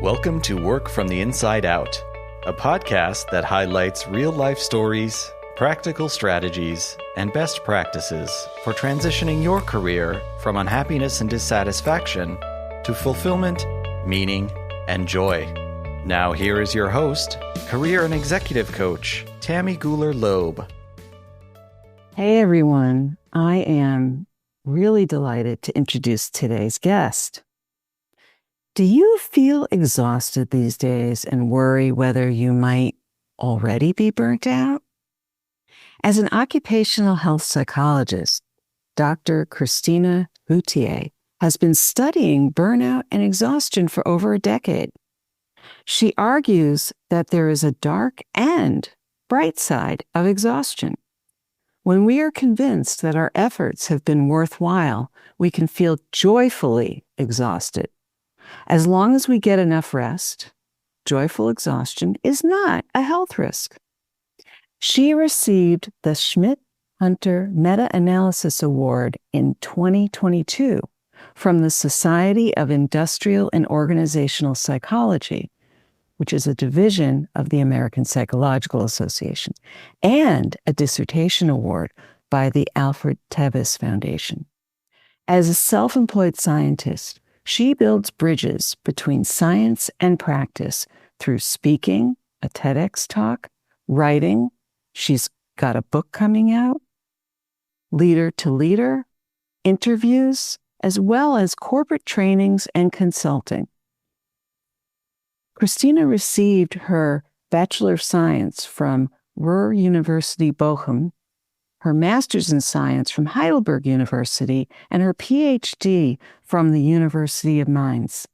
Welcome to Work from the Inside Out, a podcast that highlights real-life stories, practical strategies, and best practices for transitioning your career from unhappiness and dissatisfaction to fulfillment, meaning, and joy. Now here is your host, career and executive coach, Tammy Guler-Loeb. Hey everyone, I am really delighted to introduce today's guest. Do you feel exhausted these days and worry whether you might already be burnt out? As an occupational health psychologist, Dr. Christina Guthier has been studying burnout and exhaustion for over a decade. She argues that there is a dark and bright side of exhaustion. When we are convinced that our efforts have been worthwhile, we can feel joyfully exhausted. As long as we get enough rest, joyful exhaustion is not a health risk. She received the Schmidt-Hunter Meta-Analysis Award in 2022 from the Society of Industrial and Organizational Psychology, which is a division of the American Psychological Association, and a dissertation award by the Alfred Tevis Foundation. As a self-employed scientist, she builds bridges between science and practice through speaking, a TEDx talk, writing. She's got a book coming out, leader to leader, interviews, as well as corporate trainings and consulting. Christina received her Bachelor of Science from Ruhr-University Bochum, her Master's in Science from Heidelberg University, and her PhD from the University of Mainz.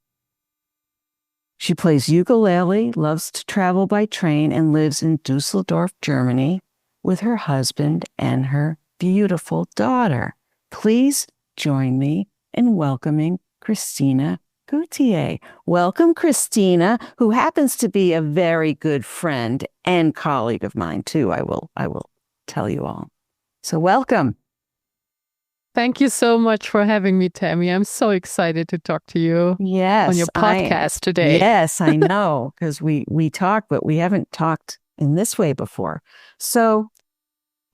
She plays ukulele, loves to travel by train, and lives in Dusseldorf, Germany, with her husband and her beautiful daughter. Please join me in welcoming Christina Guthier. Welcome, Christina, who happens to be a very good friend and colleague of mine, too. I will tell you all. So welcome. Thank you so much for having me, Tammy. I'm so excited to talk to you on your podcast today. Yes, I know, because we talk, but we haven't talked in this way before. So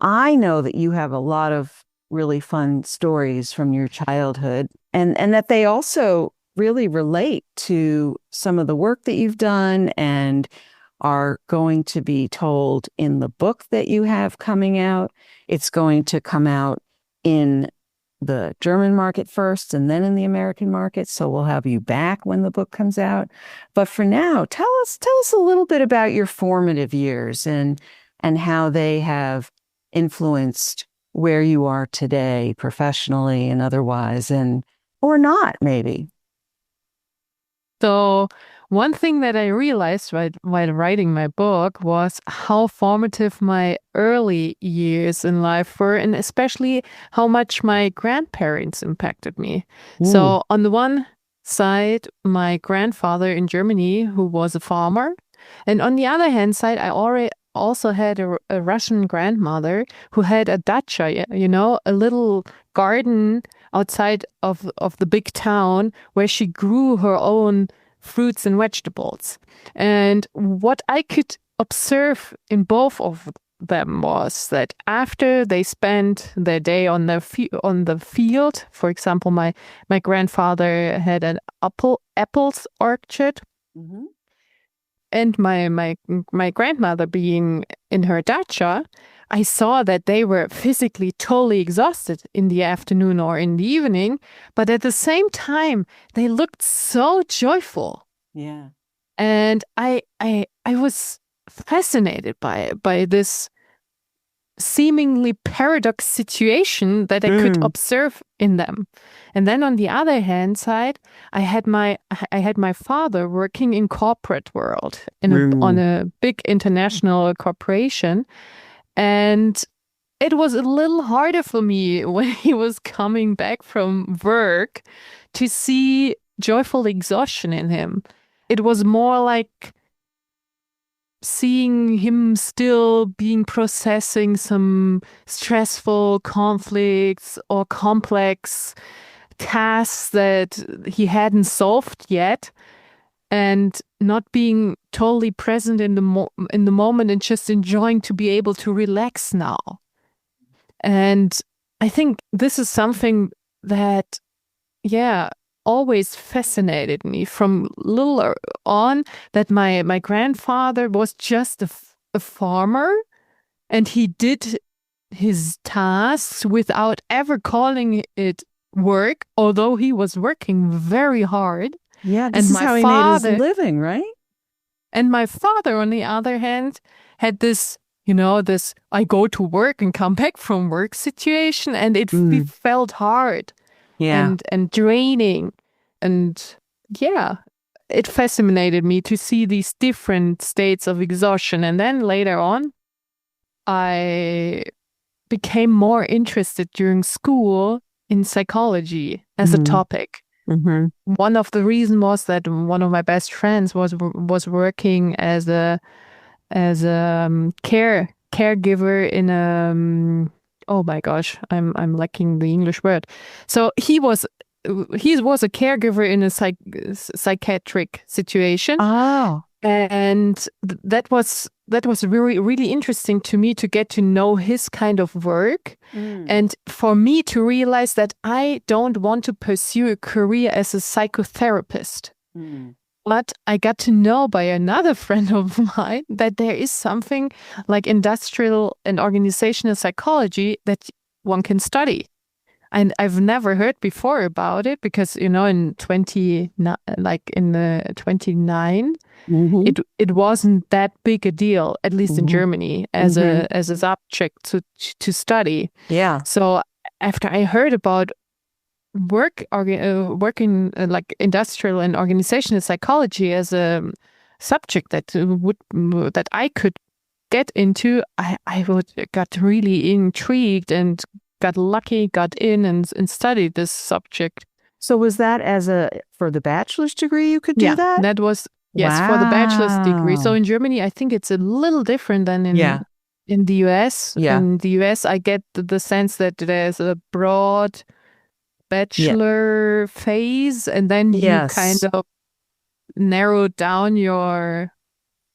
I know that you have a lot of really fun stories from your childhood and that they also really relate to some of the work that you've done and are going to be told in the book that you have coming out. It's going to come out in the German market first and then in the American market. So we'll have you back when the book comes out. But for now, tell us a little bit about your formative years and how they have influenced where you are today, professionally and otherwise, or not, maybe. So one thing that I realized while writing my book was how formative my early years in life were, and especially how much my grandparents impacted me. So on the one side, my grandfather in Germany, who was a farmer, and on the other hand side, I also had a Russian grandmother who had a dacha, a little garden outside of the big town where she grew her own fruits and vegetables. And what I could observe in both of them was that after they spent their day on the field, for example, my grandfather had an apples orchard, and my grandmother being in her dacha, I saw that they were physically totally exhausted in the afternoon or in the evening, but at the same time, they looked so joyful. Yeah. And I was fascinated by this seemingly paradox situation that I could observe in them. And then on the other hand side, I had my father working in corporate world on a big international corporation. And it was a little harder for me when he was coming back from work to see joyful exhaustion in him. It was more like seeing him still processing some stressful conflicts or complex tasks that he hadn't solved yet. and not being totally present in the moment and just enjoying to be able to relax now. And I think this is something that, always fascinated me from little on, that my grandfather was just a farmer, and he did his tasks without ever calling it work, although he was working very hard. Yeah, this is how he made his living, right? And my father, on the other hand, had this, this I go to work and come back from work situation, and it felt hard and draining. And it fascinated me to see these different states of exhaustion. And then later on, I became more interested during school in psychology as a topic. Mm-hmm. One of the reasons was that one of my best friends was working as a caregiver in a oh my gosh, I'm lacking the English word. So he was a caregiver in a psychiatric situation. Oh. And that was really, really interesting to me to get to know his kind of work, and for me to realize that I don't want to pursue a career as a psychotherapist. But I got to know by another friend of mine that there is something like industrial and organizational psychology that one can study. And I've never heard before about it because, in the 29, it wasn't that big a deal, at least in Germany, as a subject to study. Yeah. So after I heard about working like industrial and organizational psychology as a subject that I could get into, I got really intrigued and got in and studied this subject. So was that for the bachelor's degree you could do that? That was, yes, for the bachelor's degree. So in Germany, I think it's a little different than in the US. Yeah. In the US, I get the sense that there's a broad bachelor phase, and then you kind of narrow down your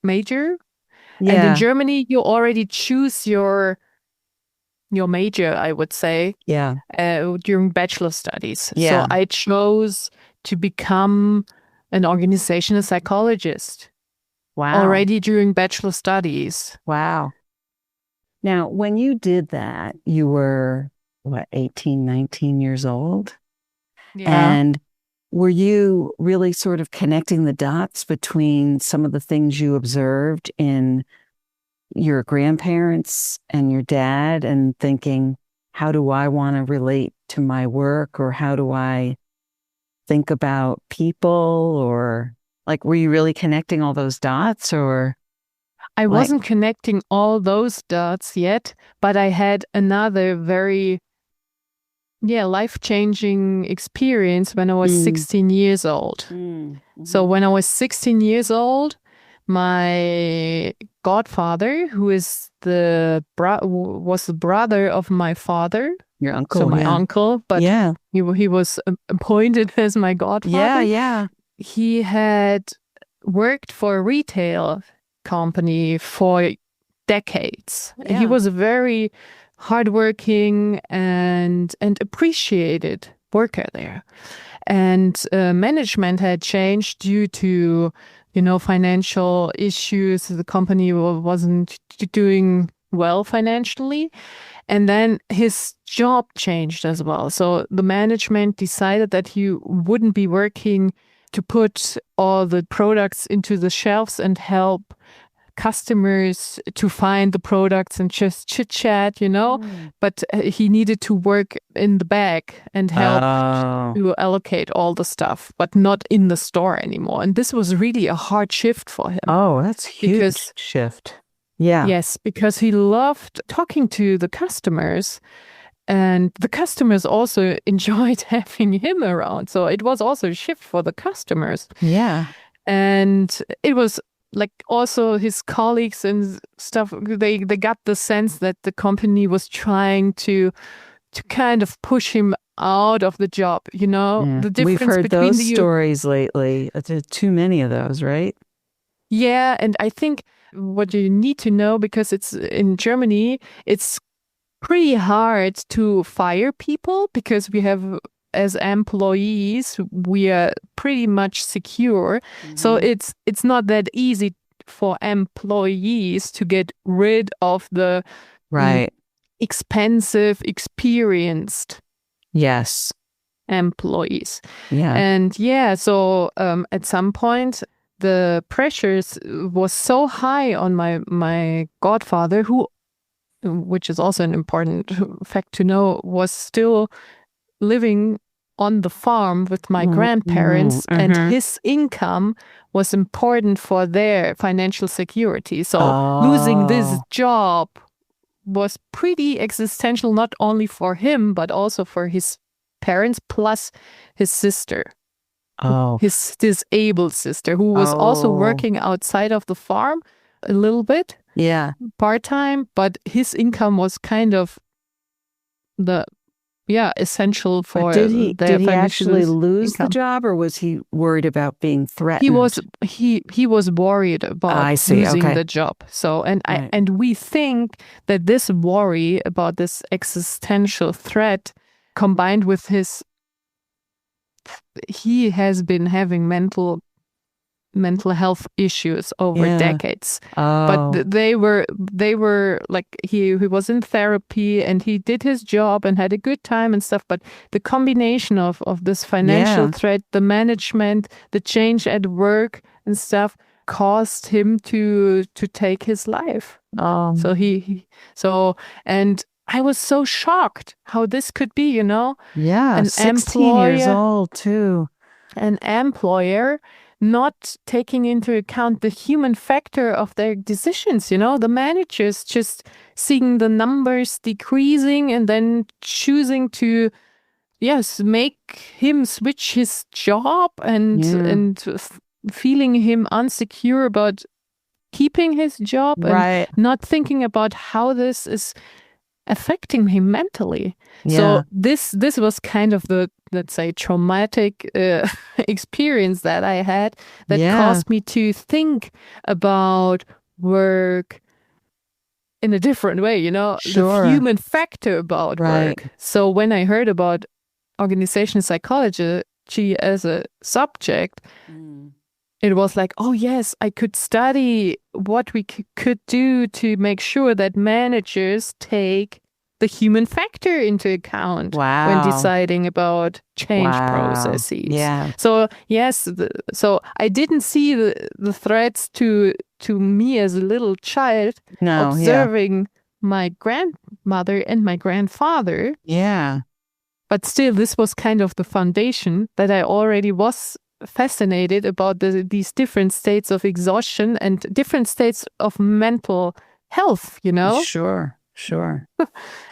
major. Yeah. And in Germany, you already choose your major, I would say, during bachelor studies. Yeah. So I chose to become an organizational psychologist. Wow. Already during bachelor studies. Wow. Now, when you did that, you were, 18, 19 years old? Yeah. And were you really sort of connecting the dots between some of the things you observed in your grandparents and your dad and thinking, how do I want to relate to my work, or how do I think about people, or like, were you really connecting all those dots, or? I wasn't connecting all those dots yet, but I had another very life-changing experience when I was 16 years old. So when I was 16 years old, my godfather, who is was the brother of my father. Your uncle. So my uncle, but he was appointed as my godfather. Yeah. He had worked for a retail company for decades. Yeah. He was a very hardworking and appreciated worker there. And management had changed due to financial issues. The company wasn't doing well financially. And then his job changed as well. So the management decided that he wouldn't be working to put all the products into the shelves and help customers to find the products and just chit chat, but he needed to work in the back and help to allocate all the stuff, but not in the store anymore. And this was really a hard shift for him. Oh, that's huge shift. Yeah. Yes, because he loved talking to the customers, and the customers also enjoyed having him around. So it was also a shift for the customers. Yeah. And it was like also his colleagues and stuff, they got the sense that the company was trying to to kind of push him out of the job, you know? Yeah. The difference We've heard between those stories lately. There's too many of those, right? Yeah, and I think what you need to know, because it's in Germany, it's pretty hard to fire people because we have, as employees, we are pretty much secure. So it's not that easy for employees to get rid of the Right. expensive, experienced Yes. employees. Yeah. And so at some point, the pressures was so high on my godfather, which is also an important fact to know, was still living on the farm with my grandparents, and his income was important for their financial security. So losing this job was pretty existential, not only for him, but also for his parents, plus his sister. His disabled sister, who was also working outside of the farm a little bit. Yeah. Part-time, but his income was kind of essential for Did he actually lose income. the job, or was he worried about being threatened? He was worried about losing the job. So and we think that this worry about this existential threat, combined with he has been having mental health issues over decades. But they were like, he was in therapy and he did his job and had a good time and stuff. But the combination of this financial threat, the management, the change at work and stuff caused him to take his life. And I was so shocked how this could be, you know? Yeah, 16 years old too. An employer not taking into account the human factor of their decisions, you know? The managers just seeing the numbers decreasing and then choosing to, make him switch his job and feeling him insecure about keeping his job and not thinking about how this is affecting him mentally. So this was kind of the, let's say, traumatic experience that I had that caused me to think about work in a different way, you know, the human factor about work. So when I heard about organizational psychology as a subject, it was like, oh yes, I could study what we could do to make sure that managers take the human factor into account when deciding about change processes. Yeah. So yes, so I didn't see the threats to me as a little child observing my grandmother and my grandfather. Yeah. But still, this was kind of the foundation that I already was fascinated about these different states of exhaustion and different states of mental health, you know? Sure.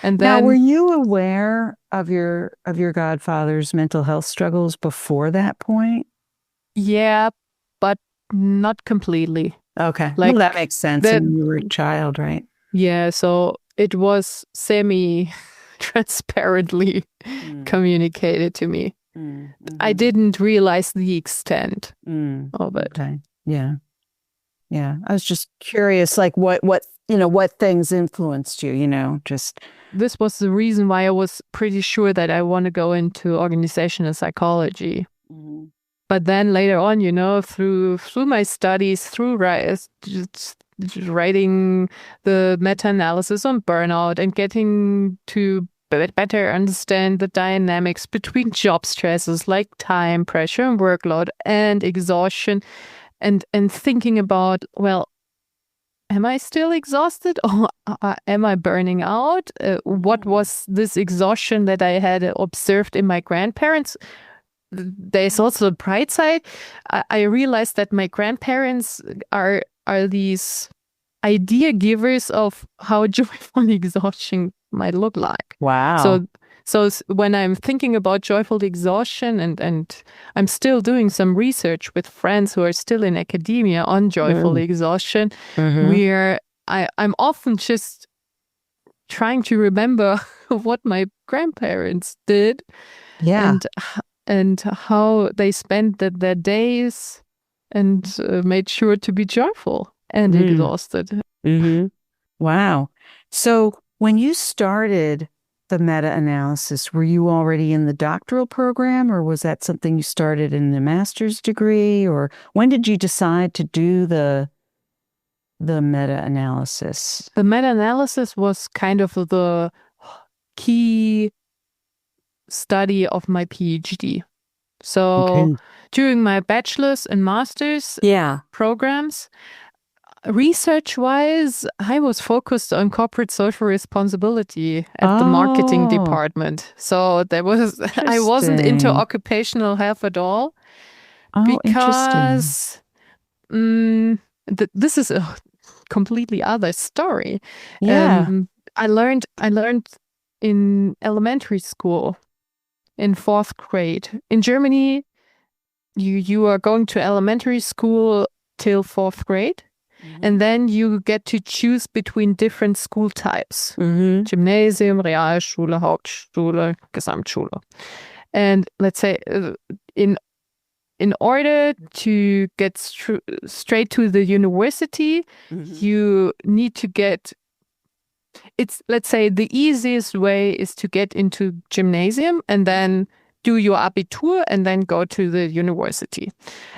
And then, now, were you aware of your godfather's mental health struggles before that point? Yeah, but not completely. Okay. Like, well, that makes sense. When you were a child, right? Yeah, so it was semi-transparently communicated to me. I didn't realize the extent of it. Okay. Yeah. I was just curious, like what things influenced you, you know, just. This was the reason why I was pretty sure that I want to go into organizational psychology. But then later on, you know, through my studies, through writing the meta-analysis on burnout and getting to better understand the dynamics between job stresses like time pressure and workload and exhaustion, and thinking about, well, am I still exhausted or am I burning out? What was this exhaustion that I had observed in my grandparents? There's also a bright side. I realized that my grandparents are these idea givers of how joyful exhaustion might look like. Wow. So when I'm thinking about joyful exhaustion, and I'm still doing some research with friends who are still in academia on joyful exhaustion, I'm often just trying to remember what my grandparents did. Yeah. And how they spent their days and made sure to be joyful and exhausted. Mm-hmm. Wow. So when you started the meta-analysis, were you already in the doctoral program, or was that something you started in the master's degree? Or when did you decide to do the meta-analysis? The meta-analysis was kind of the key study of my PhD. So during my bachelor's and master's programs, research-wise, I was focused on corporate social responsibility at the marketing department. So I wasn't into occupational health at all. Because this is a completely other story. Yeah. I learned in elementary school in 4th grade. In Germany, you are going to elementary school till 4th grade. And then you get to choose between different school types. Gymnasium, Realschule, Hauptschule, Gesamtschule. And let's say in order to get straight to the university, you need to get, let's say the easiest way is to get into gymnasium and then do your Abitur and then go to the university.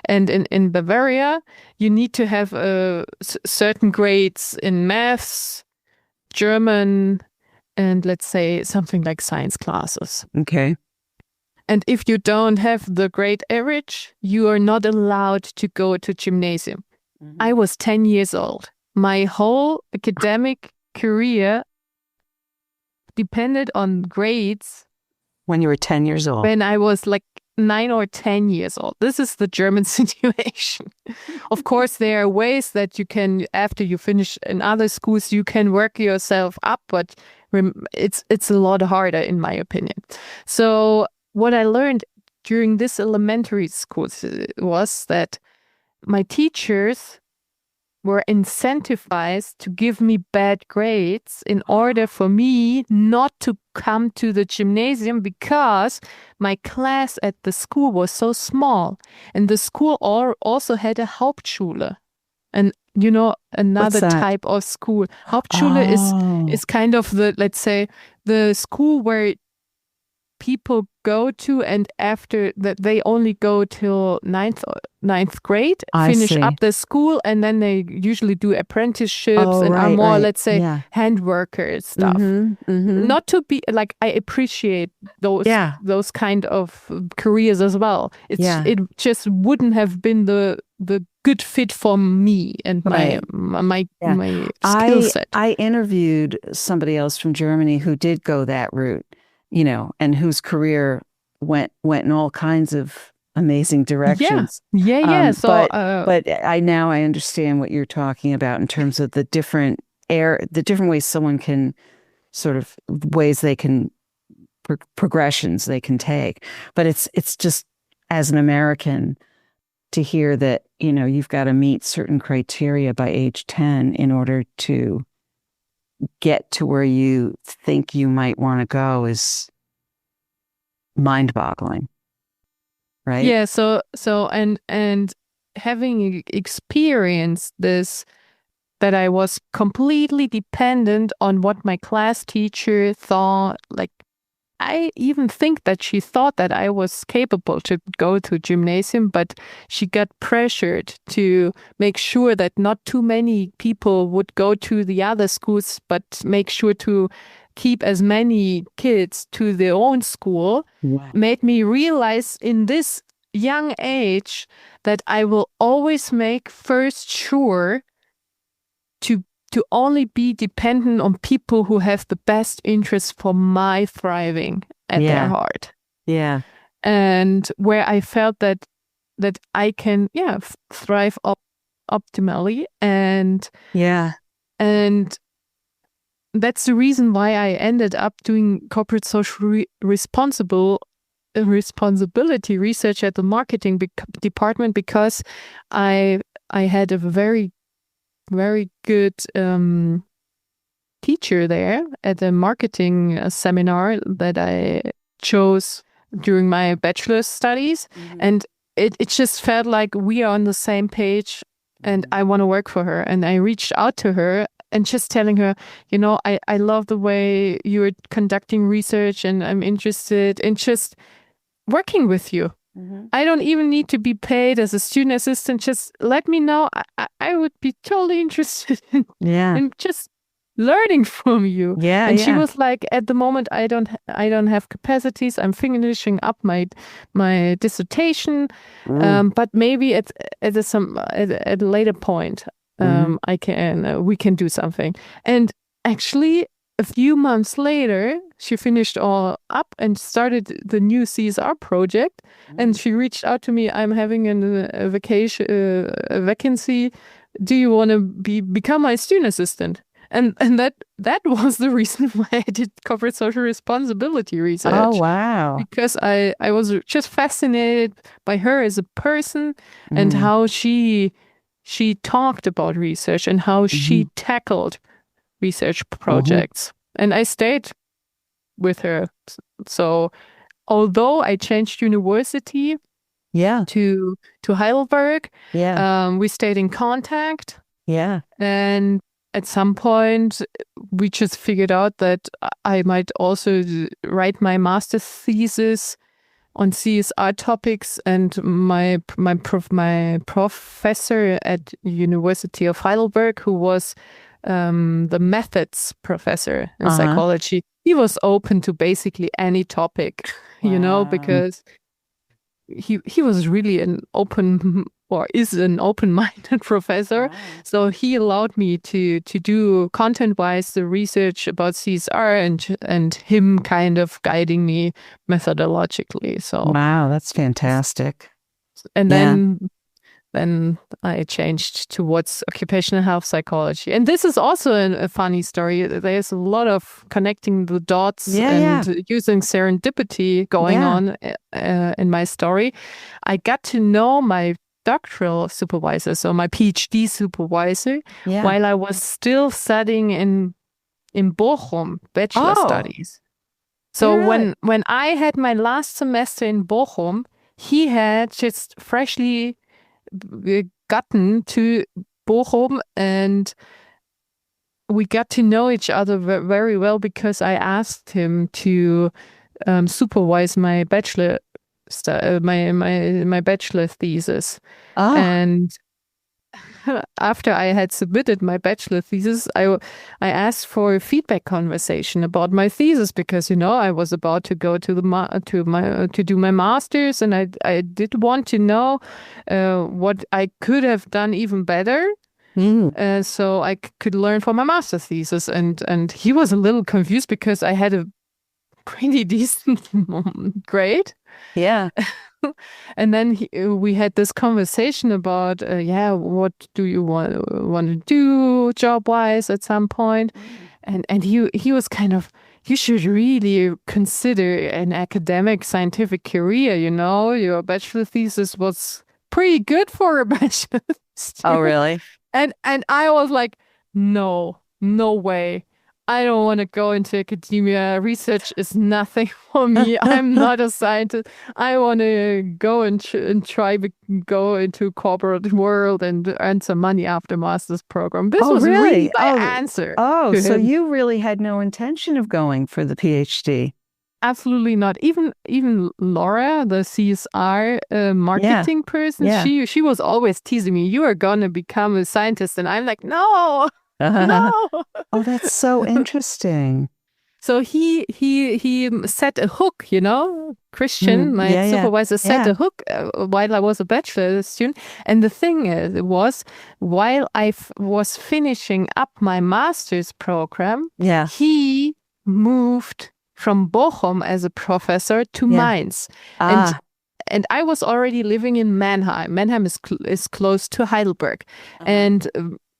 And in Bavaria, you need to have certain grades in maths, German, and let's say something like science classes. Okay. And if you don't have the grade average, you are not allowed to go to gymnasium. I was 10 years old. My whole academic career depended on grades. When you were 10 years old? When I was like 9 or 10 years old. This is the German situation. Of course, there are ways that you can, after you finish in other schools, you can work yourself up, but it's a lot harder in my opinion. So what I learned during this elementary school was that my teachers were incentivized to give me bad grades in order for me not to come to the gymnasium because my class at the school was so small. And the school also had a Hauptschule. And, another type of school. Hauptschule is kind of the, let's say, the school where people go to, and after that they only go till ninth grade, finish up the school, and then they usually do apprenticeships are more, let's say, hand worker stuff. Not to be like, I appreciate those kind of careers as well. It just wouldn't have been the good fit for me and my skill set. I interviewed somebody else from Germany who did go that route, and whose career went in all kinds of amazing directions. So, but I understand what you're talking about in terms of the different ways someone can progressions they can take. But it's just, as an American, to hear that you've got to meet certain criteria by age 10 in order to get to where you think you might want to go is mind-boggling, right? Yeah. So and having experienced this, that I was completely dependent on what my class teacher thought. Like, I even think that she thought that I was capable to go to gymnasium, but she got pressured to make sure that not too many people would go to the other schools, but make sure to keep as many kids to their own school. Wow. Made me realize in this young age that I will always make first sure to only be dependent on people who have the best interest for my thriving at their heart. Yeah. And where I felt that I can, thrive optimally. And that's the reason why I ended up doing corporate social responsibility research at the marketing department, because I had a very, very good teacher there at a marketing seminar that I chose during my bachelor's studies. And it just felt like we are on the same page and I want to work for her. And I reached out to her and just telling her, I love the way you're conducting research and I'm interested in just working with you. I don't even need to be paid as a student assistant. Just let me know. I would be totally interested in just learning from you. And she was like, at the moment, I don't have capacities. I'm finishing up my dissertation, but maybe at a later point, we can do something. And actually, a few months later, she finished all up and started the new CSR project. And she reached out to me. I'm having a vacancy. Do you want to become my student assistant? And that was the reason why I did corporate social responsibility research. Oh, wow. Because I was just fascinated by her as a person and how she talked about research and how she tackled research projects. And I stayed with her. So although I changed university to Heidelberg, we stayed in contact. And at some point, we just figured out that I might also write my master's thesis on CSR topics, and my professor at University of Heidelberg, who was the methods professor in psychology, he was open to basically any topic, because he was really is an open-minded professor. Wow. So he allowed me to do content-wise the research about CSR and him kind of guiding me methodologically. So wow, that's fantastic. And then I changed towards occupational health psychology. And this is also a funny story. There's a lot of connecting the dots and using serendipity going on in my story. I got to know my doctoral supervisor, so my PhD supervisor, while I was still studying in Bochum, bachelor studies. So when I had my last semester in Bochum, he had just freshly gotten to Bochum, and we got to know each other very well because I asked him to supervise my bachelor my bachelor thesis. And after I had submitted my bachelor thesis, I asked for a feedback conversation about my thesis because I was about to go to do my master's, and I did want to know what I could have done even better. So I could learn from my master's thesis, and he was a little confused because I had a pretty decent grade. And then we had this conversation about what do you want to do job wise at some point, and he was kind of, you should really consider an academic scientific career. Your bachelor thesis was pretty good for a bachelor student. Oh, really? And I was like, no way. I don't want to go into academia. Research is nothing for me. I'm not a scientist. I want to go and try to go into corporate world and earn some money after master's program. This was really my answer. Oh, so you really had no intention of going for the PhD? Absolutely not. Even Laura, the CSR marketing person, she was always teasing me. You are gonna become a scientist, and I'm like, no. No. Oh, that's so interesting. So he set a hook, Christian, my supervisor, set a hook while I was a bachelor student. And the thing was, while I was finishing up my master's program, he moved from Bochum as a professor to Mainz. And I was already living in Mannheim. Mannheim is close to Heidelberg. And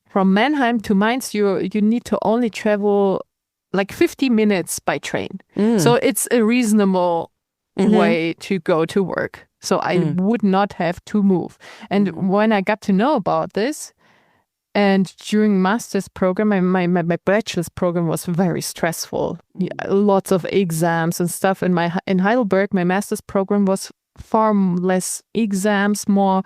from Mannheim to Mainz, you need to only travel like 50 minutes by train. So it's a reasonable way to go to work. So I would not have to move. And when I got to know about this, And during master's program, my bachelor's program was very stressful. Lots of exams and stuff. In Heidelberg, my master's program was far less exams, more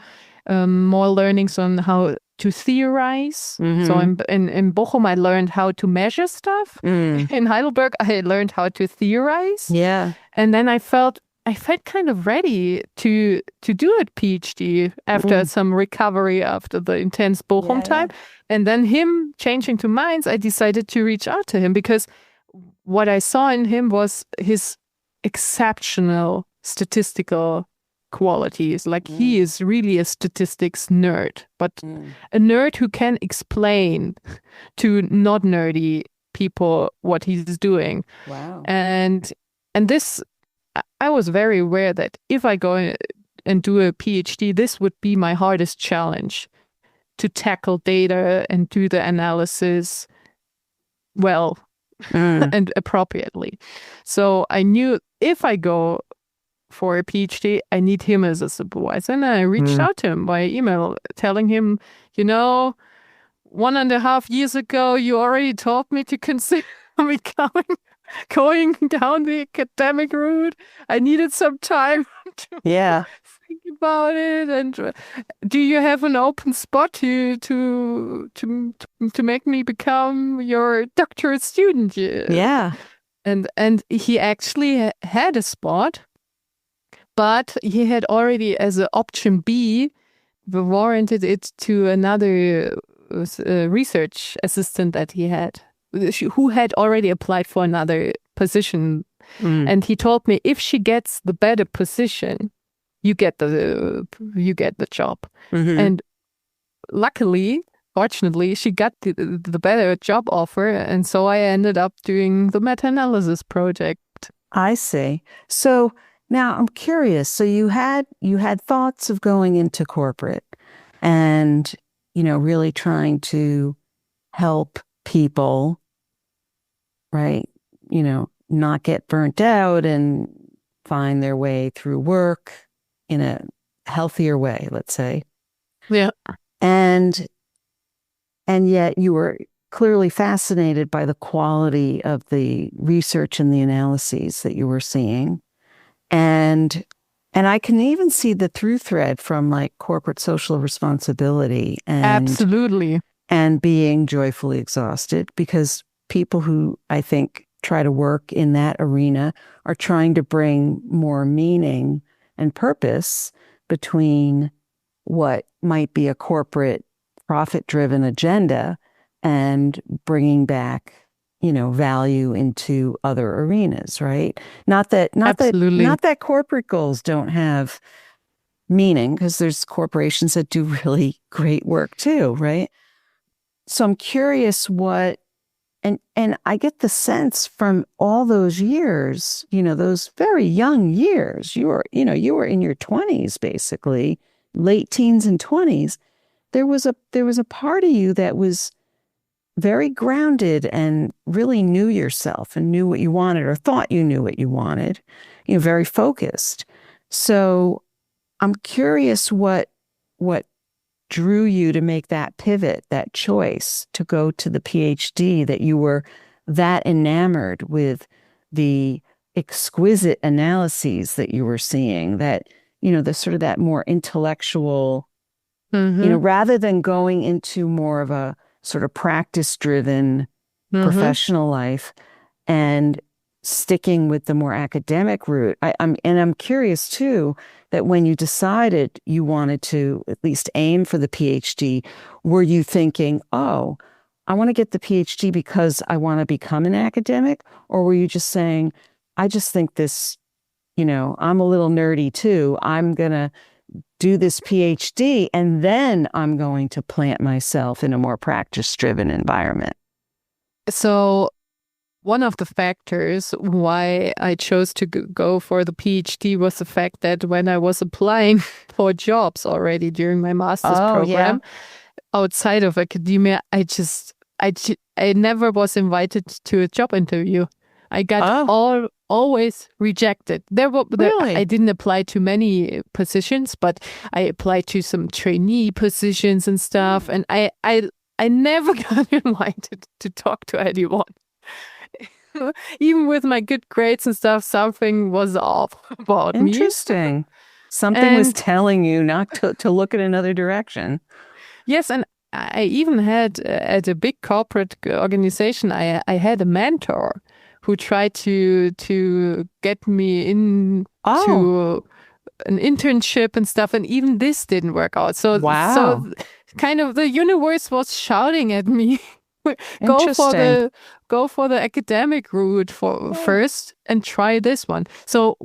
learnings on how to theorize. Mm-hmm. So in Bochum, I learned how to measure stuff. In Heidelberg, I learned how to theorize. Yeah. And then I felt kind of ready to do a PhD after some recovery after the intense Bochum time. And then him changing to Mainz, I decided to reach out to him because what I saw in him was his exceptional statistical qualities. Like he is really a statistics nerd, but a nerd who can explain to not nerdy people what he's doing. Wow. And this, I was very aware that if I go and do a PhD, this would be my hardest challenge, to tackle data and do the analysis well and appropriately. So I knew if I go for a PhD, I need him as a supervisor. And I reached out to him by email telling him, 1.5 years ago, you already told me to consider going down the academic route. I needed some time to think about it. And do you have an open spot to make me become your doctorate student? Yeah. And he actually had a spot, but he had already, as an option B, warranted it to another research assistant that he had, who had already applied for another position. And he told me, if she gets the better position, you get the job. And luckily, fortunately, she got the better job offer, and so I ended up doing the meta-analysis project. I see. So now I'm curious. So you had thoughts of going into corporate and, really trying to help people, right? Not get burnt out and find their way through work in a healthier way, let's say. Yeah. And yet you were clearly fascinated by the quality of the research and the analyses that you were seeing. And I can even see the through thread from like corporate social responsibility and absolutely, and being joyfully exhausted, because people who I think try to work in that arena are trying to bring more meaning and purpose between what might be a corporate profit-driven agenda and bringing back, value into other arenas, right? Not that corporate goals don't have meaning, because there's corporations that do really great work too, right? So I'm curious and I get the sense from all those years, those very young years, you were in your 20s, basically, late teens and 20s. There was a part of you that was very grounded and really knew yourself and knew what you wanted, or thought you knew what you wanted, very focused. So I'm curious what drew you to make that pivot, that choice to go to the PhD, that you were that enamored with the exquisite analyses that you were seeing, that, the sort of that more intellectual, rather than going into more of a sort of practice-driven professional life and sticking with the more academic route. I'm curious too that when you decided you wanted to at least aim for the PhD, were you thinking, oh, I want to get the PhD because I want to become an academic? Or were you just saying, I just think this, I'm a little nerdy too. I'm going to do this PhD and then I'm going to plant myself in a more practice-driven environment? So one of the factors why I chose to go for the PhD was the fact that when I was applying for jobs already during my master's program outside of academia, I never was invited to a job interview. I got always rejected. I didn't apply to many positions, but I applied to some trainee positions and stuff. And I I never got invited to talk to anyone. Even with my good grades and stuff, something was off about me. Interesting. Something was telling you not to look in another direction. Yes, and I even had at a big corporate organization, I had a mentor who tried to get me in to an internship and stuff, and even this didn't work out. So kind of the universe was shouting at me, go for the academic route first and try this one. So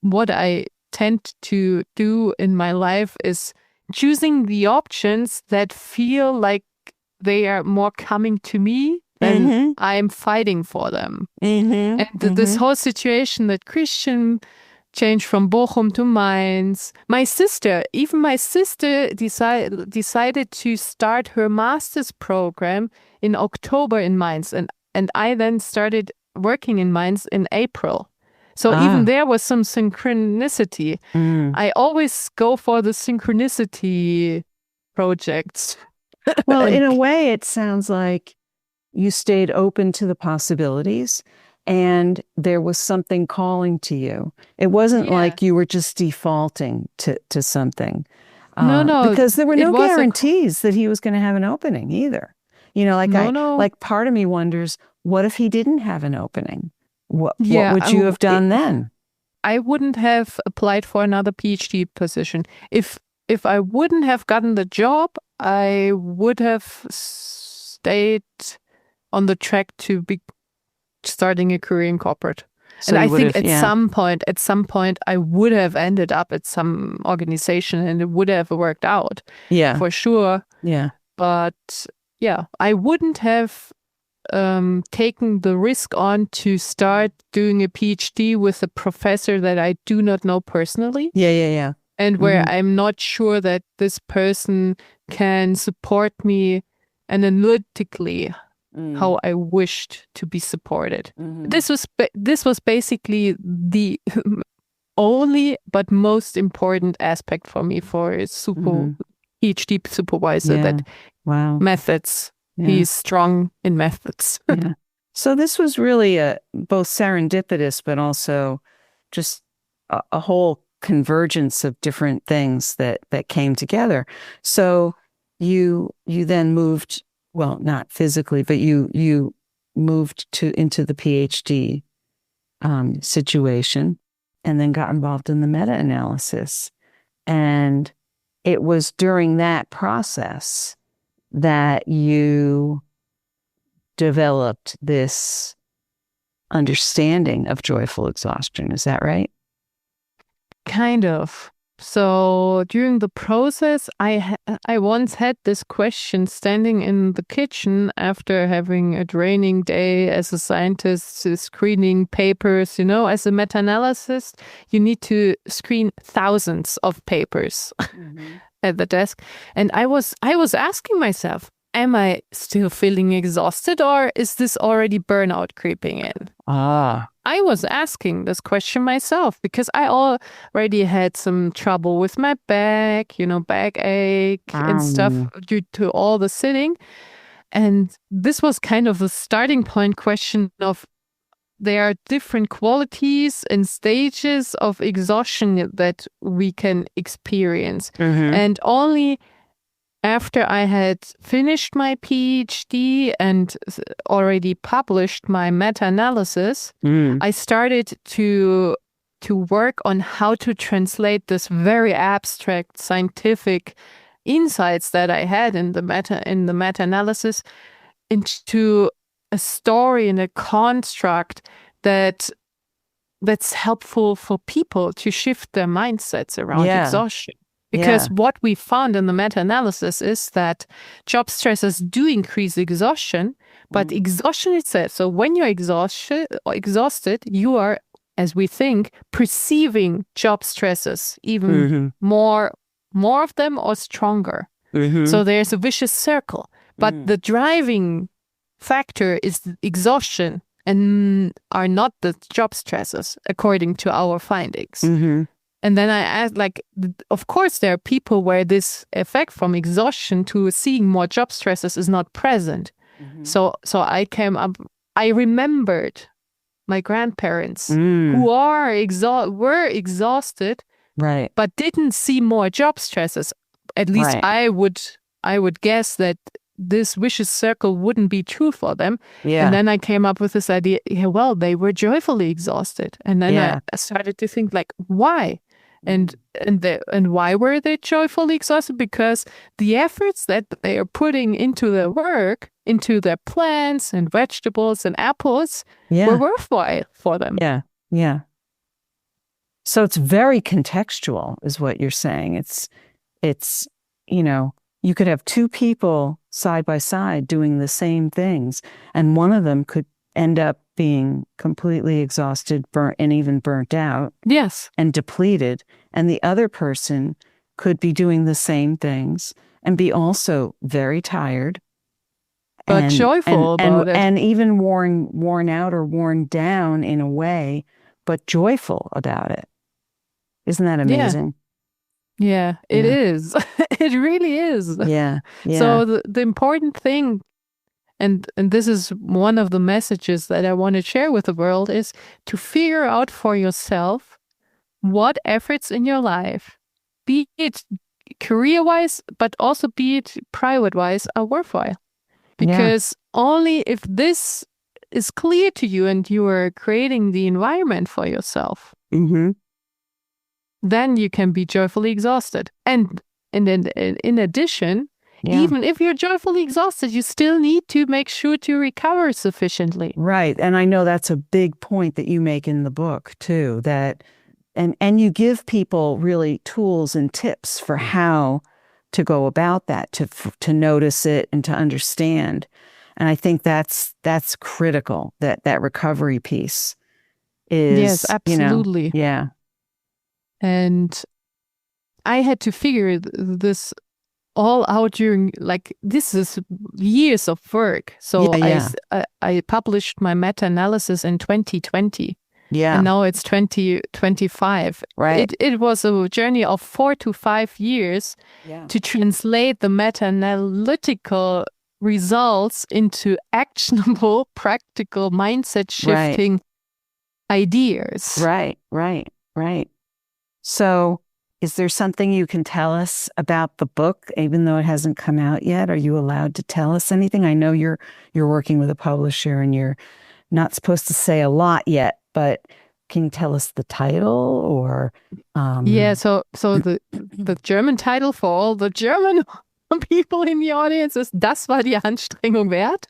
what I tend to do in my life is choosing the options that feel like they are more coming to me than I'm fighting for them. And this whole situation that Christian changed from Bochum to Mainz. My sister decided to start her master's program in October in Mainz. And I then started working in Mainz in April. So even there was some synchronicity. I always go for the synchronicity projects. Well, in a way, it sounds like you stayed open to the possibilities and there was something calling to you. It wasn't like you were just defaulting to something. No. Because there were no guarantees that he was going to have an opening either. You know, like part of me wonders, what if he didn't have an opening? What would you have done then? I wouldn't have applied for another PhD position. If I wouldn't have gotten the job, I would have stayed on the track to be starting a career in corporate. So and I think at some point, I would have ended up at some organization and it would have worked out. Yeah, for sure. Yeah, but I wouldn't have taken the risk on to start doing a PhD with a professor that I do not know personally. Yeah. And where I'm not sure that this person can support me analytically how I wished to be supported. This was basically the only but most important aspect for me for a PhD supervisor. That methods. Yeah. He's strong in methods. So this was really both serendipitous, but also just a whole convergence of different things that came together. So you then moved, well, not physically, but you moved into the PhD situation and then got involved in the meta-analysis. And it was during that process that you developed this understanding of joyful exhaustion. Is that right? Kind of. So during the process, I once had this question standing in the kitchen after having a draining day as a scientist, screening papers. You know, as a meta-analyst, you need to screen thousands of papers at the desk. And I was asking myself, am I still feeling exhausted or is this already burnout creeping in? I was asking this question myself because I already had some trouble with my back, backache and stuff due to all the sitting. And this was kind of the starting point question of there are different qualities and stages of exhaustion that we can experience. And only after I had finished my PhD and already published my meta-analysis, I started to work on how to translate this very abstract scientific insights that I had in the meta-analysis into a story and a construct that's helpful for people to shift their mindsets around exhaustion. Because what we found in the meta-analysis is that job stresses do increase exhaustion, but exhaustion itself, so when you're exhausted, you are, as we think, perceiving job stresses even more of them or stronger. So there's a vicious circle. But the driving factor is exhaustion and are not the job stresses, according to our findings. And then I asked, like, of course, there are people where this effect from exhaustion to seeing more job stresses is not present. So I came up, I remembered my grandparents who were exhausted, right, but didn't see more job stresses. At least I would guess that this vicious circle wouldn't be true for them. Yeah. And then I came up with this idea, well, they were joyfully exhausted. And then I started to think, like, why? And why were they joyfully exhausted? Because the efforts that they are putting into their work, into their plants and vegetables and apples, were worthwhile for them. Yeah, yeah. So it's very contextual, is what you're saying. It's you could have two people side by side doing the same things, and one of them could end up being completely exhausted, burnt, and even burnt out. Yes. And depleted. And the other person could be doing the same things and be also very tired. But joyful about it. And even worn out or worn down in a way, but joyful about it. Isn't that amazing? Yeah, it is. It really is. Yeah. So the important thing, and this is one of the messages that I want to share with the world, is to figure out for yourself what efforts in your life, be it career-wise, but also be it private-wise, are worthwhile. Because only if this is clear to you and you are creating the environment for yourself, then you can be joyfully exhausted. And then in addition, even if you're joyfully exhausted, you still need to make sure to recover sufficiently. Right. And I know that's a big point that you make in the book too, that and you give people really tools and tips for how to go about that, to notice it and to understand. And I think that's critical, that recovery piece is. Yes, absolutely. Yeah. And I had to figure this all out during, like, this is years of work. So I published my meta-analysis in 2020. Yeah. And now it's 2025. Right. It was a journey of 4 to 5 years to translate the meta-analytical results into actionable, practical, mindset shifting ideas. Right. So is there something you can tell us about the book, even though it hasn't come out yet? Are you allowed to tell us anything? I know you're working with a publisher and you're not supposed to say a lot yet, but can you tell us the title or? So the German title for all the German people in the audience is "Das war die Anstrengung wert."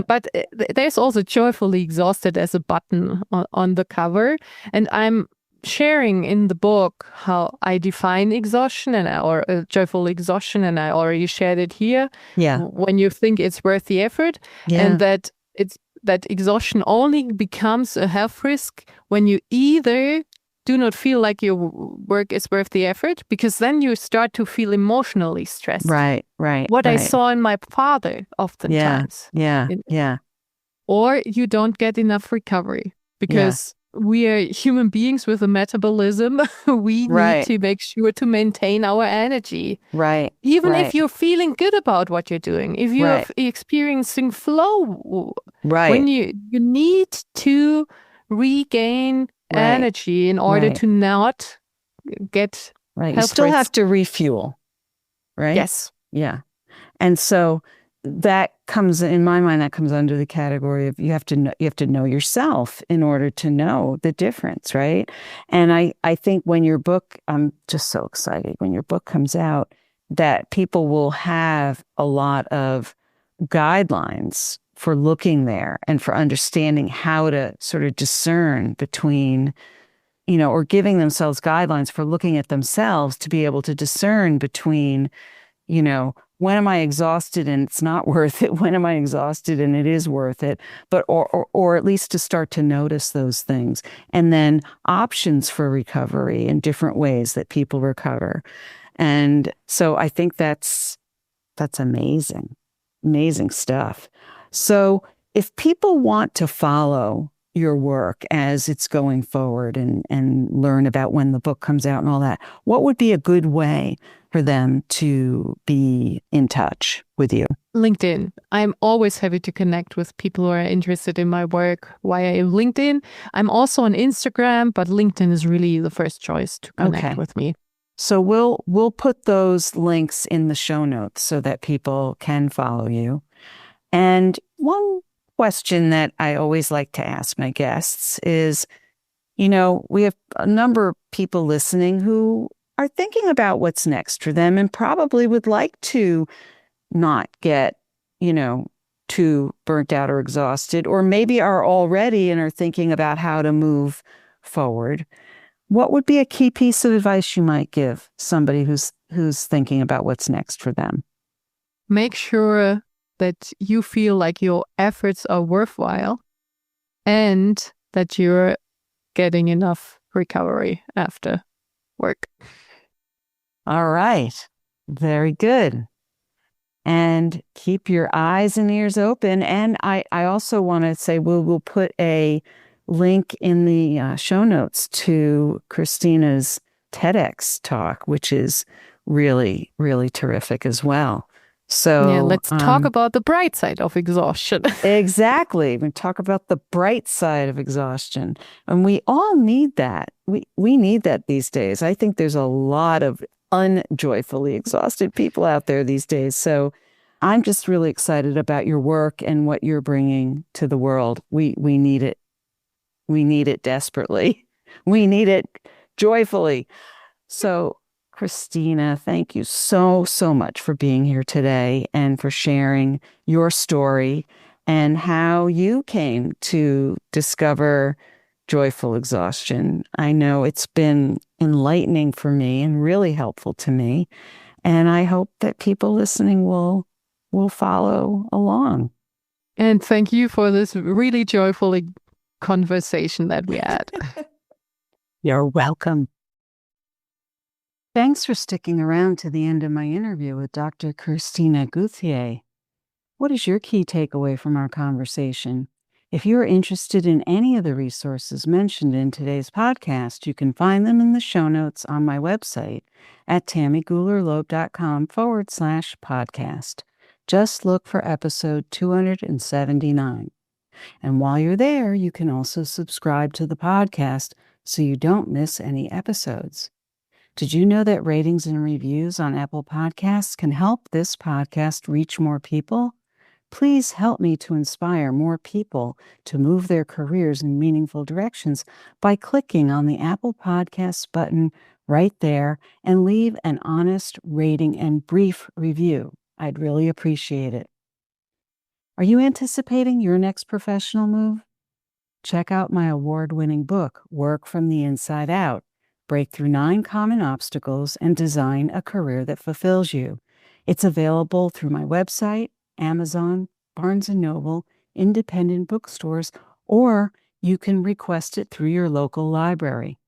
But there's also "Joyfully Exhausted" as a button on the cover, and I'm sharing in the book how I define exhaustion or joyful exhaustion, and I already shared it here. Yeah. When you think it's worth the effort, and that exhaustion only becomes a health risk when you either do not feel like your work is worth the effort, because then you start to feel emotionally stressed. Right. What I saw in my father oftentimes. Yeah. Or you don't get enough recovery because we are human beings with a metabolism. We need to make sure to maintain our energy. Right. Even if you're feeling good about what you're doing, if you're experiencing flow, when you need to regain energy in order to not get you still have to refuel, right? Yes. Yeah. And so that comes, in my mind, that comes under the category of you have to know yourself in order to know the difference, right? And I think when your book, I'm just so excited when your book comes out, that people will have a lot of guidelines for looking there and for understanding how to sort of discern between, or giving themselves guidelines for looking at themselves to be able to discern between, when am I exhausted and it's not worth it? When am I exhausted and it is worth it? But or at least to start to notice those things, and then options for recovery in different ways that people recover. And so I think that's amazing stuff. So if people want to follow your work as it's going forward and learn about when the book comes out and all that, what would be a good way for them to be in touch with you? LinkedIn. I'm always happy to connect with people who are interested in my work via LinkedIn. I'm also on Instagram, but LinkedIn is really the first choice to connect with me. So we'll put those links in the show notes so that people can follow you. And one question that I always like to ask my guests is, we have a number of people listening who are thinking about what's next for them and probably would like to not get, too burnt out or exhausted, or maybe are already and are thinking about how to move forward. What would be a key piece of advice you might give somebody who's thinking about what's next for them? Make sure that you feel like your efforts are worthwhile and that you're getting enough recovery after work. All right. Very good. And keep your eyes and ears open. And I also want to say we'll put a link in the show notes to Christina's TEDx talk, which is really, really terrific as well. So yeah, let's talk about the bright side of exhaustion. Exactly. We talk about the bright side of exhaustion. And we all need that. We need that these days. I think there's a lot of unjoyfully exhausted people out there these days. So I'm just really excited about your work and what you're bringing to the world. We need it. We need it desperately. We need it joyfully. So, Christina, thank you so, so much for being here today and for sharing your story and how you came to discover joyful exhaustion. I know it's been enlightening for me and really helpful to me. And I hope that people listening will follow along. And thank you for this really joyful conversation that we had. You're welcome. Thanks for sticking around to the end of my interview with Dr. Christina Guthier. What is your key takeaway from our conversation? If you are interested in any of the resources mentioned in today's podcast, you can find them in the show notes on my website at tammygulerloeb.com/podcast. Just look for episode 279. And while you're there, you can also subscribe to the podcast so you don't miss any episodes. Did you know that ratings and reviews on Apple Podcasts can help this podcast reach more people? Please help me to inspire more people to move their careers in meaningful directions by clicking on the Apple Podcasts button right there and leave an honest rating and brief review. I'd really appreciate it. Are you anticipating your next professional move? Check out my award-winning book, Work from the Inside Out. Break through 9 common obstacles and design a career that fulfills you. It's available through my website, Amazon, Barnes & Noble, independent bookstores, or you can request it through your local library.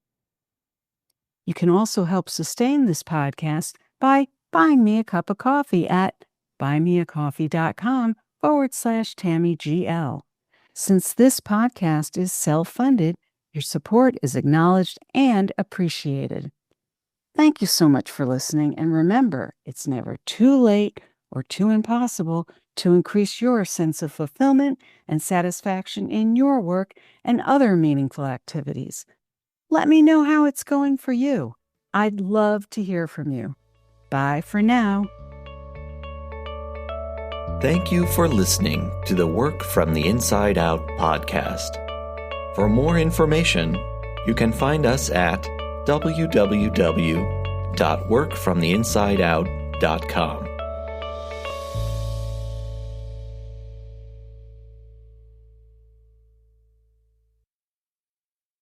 You can also help sustain this podcast by buying me a cup of coffee at buymeacoffee.com/TammyGL. Since this podcast is self-funded, your support is acknowledged and appreciated. Thank you so much for listening, and remember, it's never too late or too impossible to increase your sense of fulfillment and satisfaction in your work and other meaningful activities. Let me know how it's going for you. I'd love to hear from you. Bye for now. Thank you for listening to the Work from the Inside Out podcast. For more information, you can find us at www.workfromtheinsideout.com.